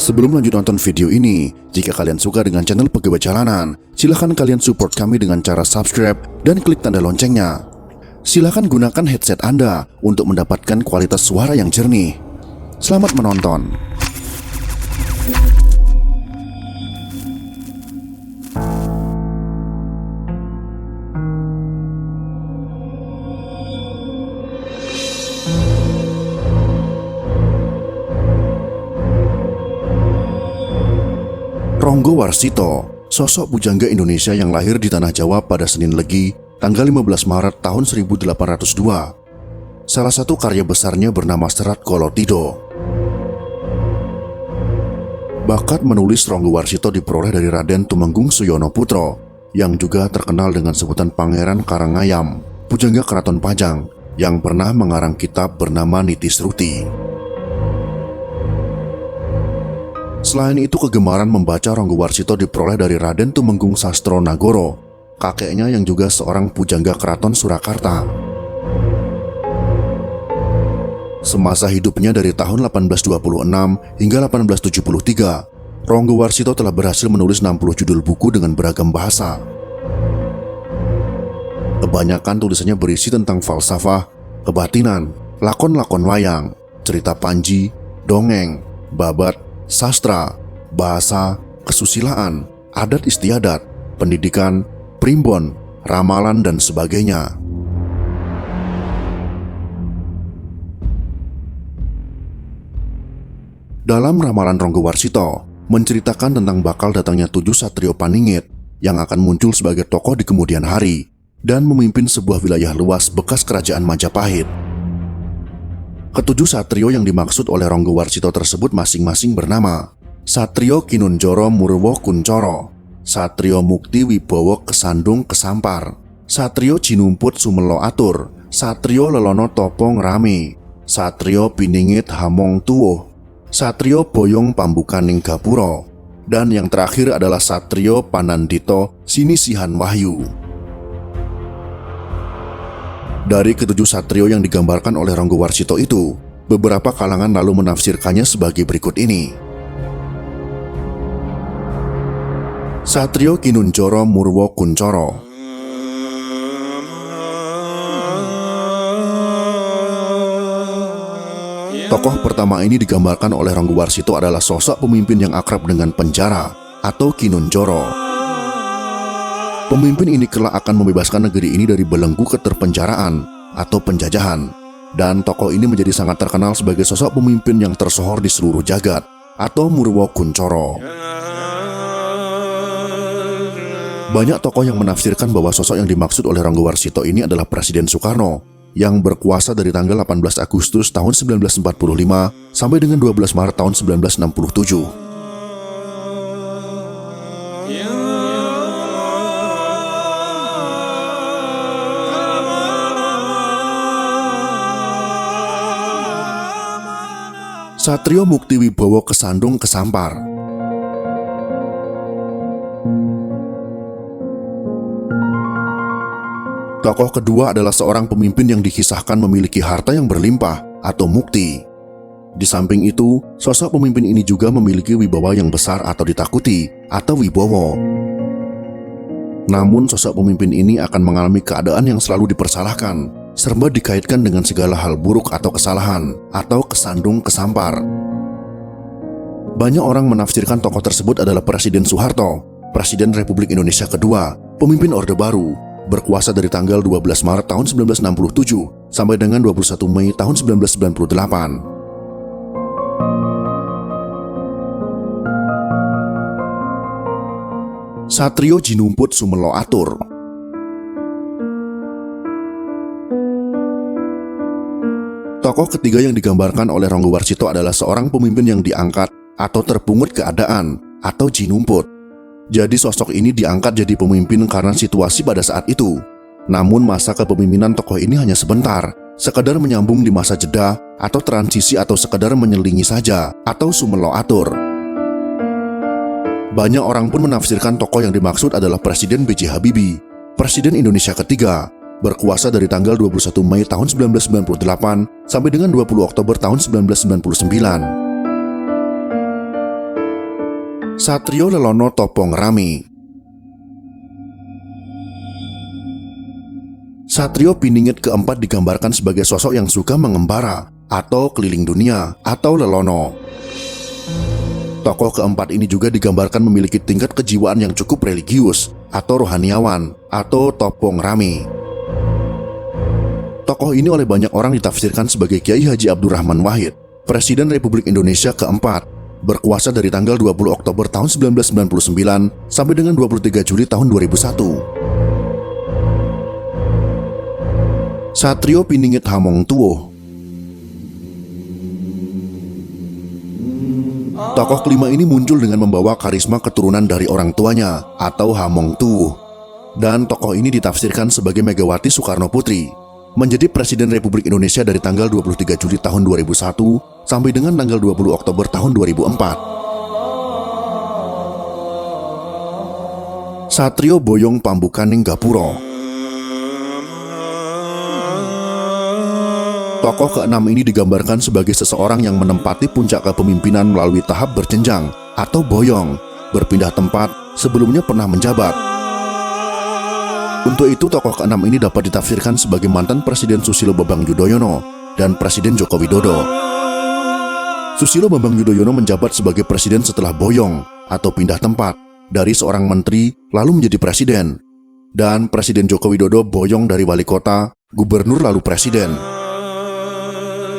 Sebelum lanjut nonton video ini, jika kalian suka dengan channel Pegawai Jalanan, silahkan kalian support kami dengan cara subscribe dan klik tanda loncengnya. Silahkan gunakan headset Anda untuk mendapatkan kualitas suara yang jernih. Selamat menonton. Ronggo Warsito, sosok pujangga Indonesia yang lahir di Tanah Jawa pada Senin Legi, tanggal 15 Maret tahun 1802. Salah satu karya besarnya bernama Serat Kolotido. Bakat menulis Ronggo Warsito diperoleh dari Raden Tumenggung Suyono Putro, yang juga terkenal dengan sebutan Pangeran Karangayam, pujangga Keraton Pajang, yang pernah mengarang kitab bernama Nitisruti. Selain itu, kegemaran membaca Ronggo Warsito diperoleh dari Raden Tumenggung Sastro Nagoro, kakeknya yang juga seorang pujangga Keraton Surakarta. Semasa hidupnya dari tahun 1826 hingga 1873, Ronggo Warsito telah berhasil menulis 60 judul buku dengan beragam bahasa. Kebanyakan tulisannya berisi tentang falsafah, kebatinan, lakon-lakon wayang, cerita panji, dongeng, babat, sastra, bahasa, kesusilaan, adat istiadat, pendidikan, primbon, ramalan, dan sebagainya. Dalam ramalan Ronggo Warsito menceritakan tentang bakal datangnya 7 satrio paningit yang akan muncul sebagai tokoh di kemudian hari dan memimpin sebuah wilayah luas bekas kerajaan Majapahit. Ketujuh satrio yang dimaksud oleh Ronggo Warsito tersebut masing-masing bernama Satrio Kinunjoro Murwo Kuncoro, Satrio Mukti Wibowo Kesandung Kesampar, Satrio Jinumput Sumelo Atur, Satrio Lelono Topong Rame, Satrio Piningit Hamong Tuwuh, Satrio Boyong Pambukaning Gapuro, dan yang terakhir adalah Satrio Panandito Sinisihan Wahyu. Dari ketujuh satrio yang digambarkan oleh Ronggo Warsito itu, beberapa kalangan lalu menafsirkannya sebagai berikut ini. Satrio Kinunjoro Murwo Kuncoro. Tokoh pertama ini digambarkan oleh Ronggo Warsito adalah sosok pemimpin yang akrab dengan penjara atau Kinunjoro. Pemimpin ini kelak akan membebaskan negeri ini dari belenggu keterpenjaraan atau penjajahan, dan tokoh ini menjadi sangat terkenal sebagai sosok pemimpin yang tersohor di seluruh jagat atau Murwo Kuncoro. Banyak tokoh yang menafsirkan bahwa sosok yang dimaksud oleh Ronggo Warsito ini adalah Presiden Soekarno yang berkuasa dari tanggal 18 Agustus tahun 1945 sampai dengan 12 Maret tahun 1967. Satrio Mukti Wibowo Kesandung Kesampar. Tokoh kedua adalah seorang pemimpin yang dikisahkan memiliki harta yang berlimpah atau mukti. Di samping itu, sosok pemimpin ini juga memiliki wibawa yang besar atau ditakuti atau wibowo. Namun sosok pemimpin ini akan mengalami keadaan yang selalu dipersalahkan, serba dikaitkan dengan segala hal buruk atau kesalahan, atau kesandung kesampar. Banyak orang menafsirkan tokoh tersebut adalah Presiden Soeharto, Presiden Republik Indonesia kedua, pemimpin Orde Baru, berkuasa dari tanggal 12 Maret tahun 1967 sampai dengan 21 Mei tahun 1998. Satrio Jinumput Sumelo Atur. Tokoh ketiga yang digambarkan oleh Ronggo Warsito adalah seorang pemimpin yang diangkat atau terpungut keadaan atau jinumput. Jadi sosok ini diangkat jadi pemimpin karena situasi pada saat itu. Namun masa kepemimpinan tokoh ini hanya sebentar, sekedar menyambung di masa jeda atau transisi atau sekedar menyelingi saja atau sumelo atur. Banyak orang pun menafsirkan tokoh yang dimaksud adalah Presiden B.J. Habibie, Presiden Indonesia ketiga, berkuasa dari tanggal 21 Mei tahun 1998 sampai dengan 20 Oktober tahun 1999. Satrio Lelono Topong Rami. Satrio Piningit keempat digambarkan sebagai sosok yang suka mengembara atau keliling dunia atau lelono. Tokoh keempat ini juga digambarkan memiliki tingkat kejiwaan yang cukup religius atau rohaniawan atau Topong Rami. Tokoh ini oleh banyak orang ditafsirkan sebagai Kiai Haji Abdurrahman Wahid, Presiden Republik Indonesia keempat, berkuasa dari tanggal 20 Oktober tahun 1999 sampai dengan 23 Juli tahun 2001. Satrio Piningit Hamong Tuwo. Tokoh kelima ini muncul dengan membawa karisma keturunan dari orang tuanya atau Hamong Tuwo. Dan tokoh ini ditafsirkan sebagai Megawati Soekarno Putri, menjadi Presiden Republik Indonesia dari tanggal 23 Juli tahun 2001 sampai dengan tanggal 20 Oktober tahun 2004. Satrio Boyong Pambukaning Gapuro. Tokoh keenam ini digambarkan sebagai seseorang yang menempati puncak kepemimpinan melalui tahap berjenjang atau boyong, berpindah tempat sebelumnya pernah menjabat. Untuk itu, tokoh keenam ini dapat ditafsirkan sebagai mantan Presiden Susilo Bambang Yudhoyono dan Presiden Joko Widodo. Susilo Bambang Yudhoyono menjabat sebagai presiden setelah boyong atau pindah tempat dari seorang menteri lalu menjadi presiden. Dan Presiden Joko Widodo boyong dari wali kota, gubernur lalu presiden.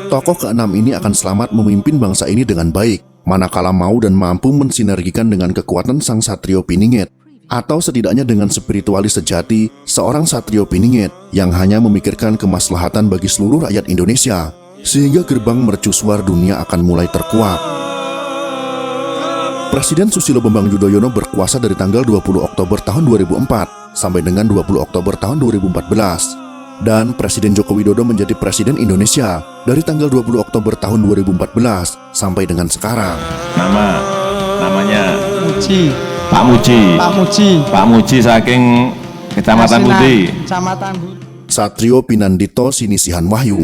Tokoh keenam ini akan selamat memimpin bangsa ini dengan baik, manakala mau dan mampu mensinergikan dengan kekuatan sang Satrio Piningit, atau setidaknya dengan spiritualis sejati seorang Satrio Piningit yang hanya memikirkan kemaslahatan bagi seluruh rakyat Indonesia, sehingga gerbang mercusuar dunia akan mulai terkuak. Presiden Susilo Bambang Yudhoyono berkuasa dari tanggal 20 Oktober tahun 2004 sampai dengan 20 Oktober tahun 2014. Dan Presiden Joko Widodo menjadi Presiden Indonesia dari tanggal 20 Oktober tahun 2014 sampai dengan sekarang. Namanya Muji. Pak Muji. Pak Muji saking Kecamatan Budi. Kecamatan Budi. Satrio Pinandito Sinisihan Wahyu.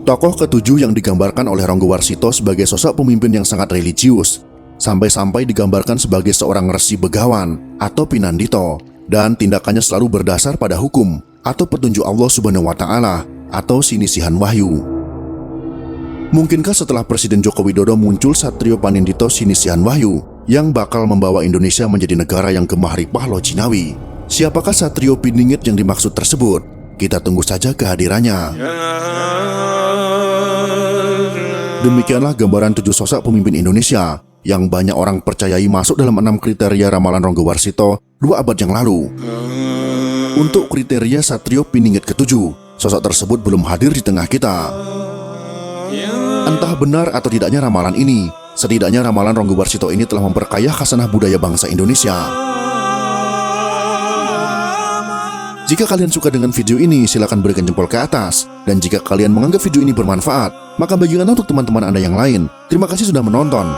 Tokoh ketujuh yang digambarkan oleh Ronggo Warsito sebagai sosok pemimpin yang sangat religius, sampai-sampai digambarkan sebagai seorang resi begawan atau Pinandito, dan tindakannya selalu berdasar pada hukum atau petunjuk Allah Subhanahu wa Ta'ala atau Sinisihan Wahyu. Mungkinkah setelah Presiden Joko Widodo muncul Satrio Pinandito Sinisihan Wahyu yang bakal membawa Indonesia menjadi negara yang gemah ripah loh Cinawi? Siapakah Satrio Piningit yang dimaksud tersebut? Kita tunggu saja kehadirannya. Demikianlah gambaran 7 sosok pemimpin Indonesia yang banyak orang percayai masuk dalam 6 kriteria ramalan Ronggo Warsito 2 abad yang lalu. Untuk kriteria Satrio Piningit ke-7, sosok tersebut belum hadir di tengah kita. Entah benar atau tidaknya ramalan ini, setidaknya ramalan Ronggo Warsito ini telah memperkaya khasanah budaya bangsa Indonesia. Jika kalian suka dengan video ini, silakan berikan jempol ke atas. Dan jika kalian menganggap video ini bermanfaat, maka bagikan untuk teman-teman Anda yang lain. Terima kasih sudah menonton.